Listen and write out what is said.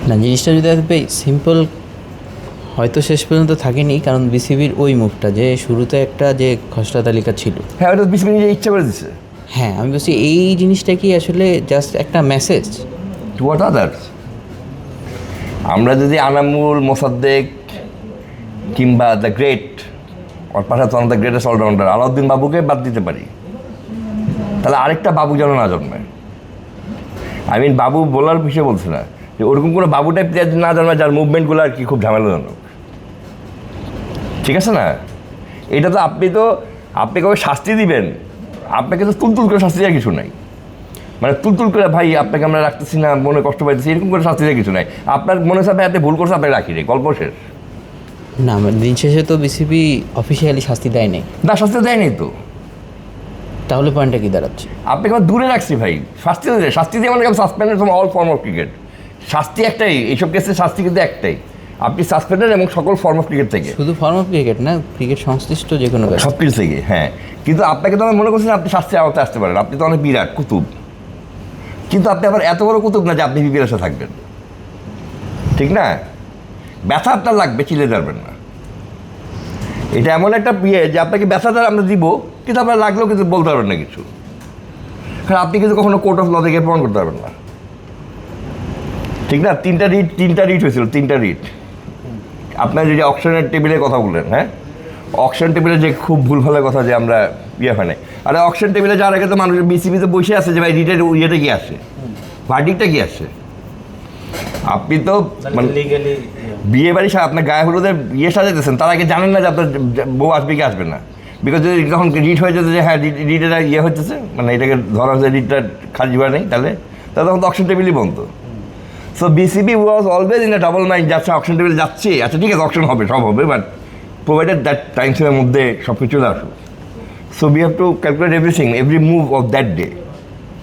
না, জিনিসটা যদি এত সিম্পল হয়তো শেষ পর্যন্ত থাকেনি, কারণ বিসিবির ওই মুভটা যে শুরুতে একটা যে খসড়া তালিকা ছিল, হ্যাঁ ওটা বিসিবি নিজে ইচ্ছা করে দিচ্ছে। হ্যাঁ আমি বলছি এই জিনিসটা কি আসলে জাস্ট একটা মেসেজ টু হোয়াট আদার্স? আমরা যদি আনামুল, মোসাদ্দেক কিংবা দ্য গ্রেট ওর পাশাপাশি দ্য গ্রেটেস্ট অলরাউন্ডার আলাউদ্দিন বাবুকে বাদ দিতে পারি, তাহলে আরেকটা বাবু যেন না জন্মায়। আই মিন বাবু বলার বিষয়ে বলছে না, যে ওরকম কোনো বাবু টাইপ না জন্মায় যার মুভমেন্টগুলো আর কি খুব ঝামেলাজনক। ঠিক আছে না? এটা তো আপনি কাউকে শাস্তি দিবেন, আপনাকে তো তুলতুল করে শাস্তি দেওয়ার কিছু নাই। মানে তুলতুল করে ভাই আপনাকে আমরা রাখতেছি না, মনে কষ্ট পাইতেছি, এরকম করে শাস্তি দেওয়ার কিছু নাই। আপনার মনে হচ্ছে আপনি এত ভুল করছে, আপনাকে রাখি রে, গল্প শেষ। না, দিন শেষে তো বিসিবি অফিসিয়ালি শাস্তি দেয় নাই, না শাস্তি দেয়নি তো, তাহলে পয়েন্টটা কি দাঁড়াচ্ছে? আপনাকে আমার দূরে রাখছি ভাই, শাস্তি দিয়ে মানে suspended from all form of cricket. শাস্তি একটাই, এইসব কেসে শাস্তি কিন্তু একটাই, আপনি সাসপেন্ডেড এবং সকল ফর্ম অফ ক্রিকেট থেকে। শুধু ফর্ম অফ ক্রিকেট না, ক্রিকেট সংশ্লিষ্ট যে কোনো ব্যাপার। সব কিছু থেকে, হ্যাঁ। কিন্তু আপনাকে তো আমি মনে করছি আপনি শাস্তির আওতায় আসতে পারেন, আপনি তো অনেক বিরাট কুতুব, কিন্তু আপনি আবার এত বড় কুতুব না যে আপনি বিপিএল এসে থাকবেন, ঠিক না? ব্যথা আপনার লাগবে, চিলে যাবেন না। এটা এমন একটা যে আপনাকে ব্যথাটা আমরা দিব, কিন্তু আপনার লাগলেও কিন্তু বলতে পারবেন না কিছু, কারণ আপনি কিন্তু কখনো কোর্ট অফ ল থেকে প্রমাণ করতে পারবেন না, ঠিক না? তিনটা রিট হয়েছিল, তিনটা রিট। আপনার যে অকশনের টেবিলের কথা বললেন, হ্যাঁ, অকশন টেবিলে যে খুব ভুলভালের কথা যে আমরা হয় না, আরে অকশন টেবিলে যাওয়ার আগে তো মানুষ বিসিবিতে বসে আছে যে ভাই রিটের ইয়েটা কি আসে, ভার্ডিকটা কি আসে। আপনি তো মানে বিয়ে বাড়ি আপনার গায়ে হলুদের সাজাইতেছেন, তার আগে জানেন না যে আপনার বউ আসবে কি আসবে না। বিকজ যদি যখন রিট হয়ে যেত যে হ্যাঁ রিটের হচ্ছে, মানে এটাকে ধরা হচ্ছে রিটটা খালি হয়ে নেই, তাহলে তখন তো অকশন টেবিলই বন্ধ। So BCB was always in a double mind, যাচ্ছে অকশন টেবিল যাচ্ছে, আচ্ছা ঠিক আছে অকশন হবে, সব হবে, বাট প্রোভাইডেড দ্যাট টাইম ফ্রেমের মধ্যে সব কিছু চলে আসুক। So we have to calculate everything, every move of that day.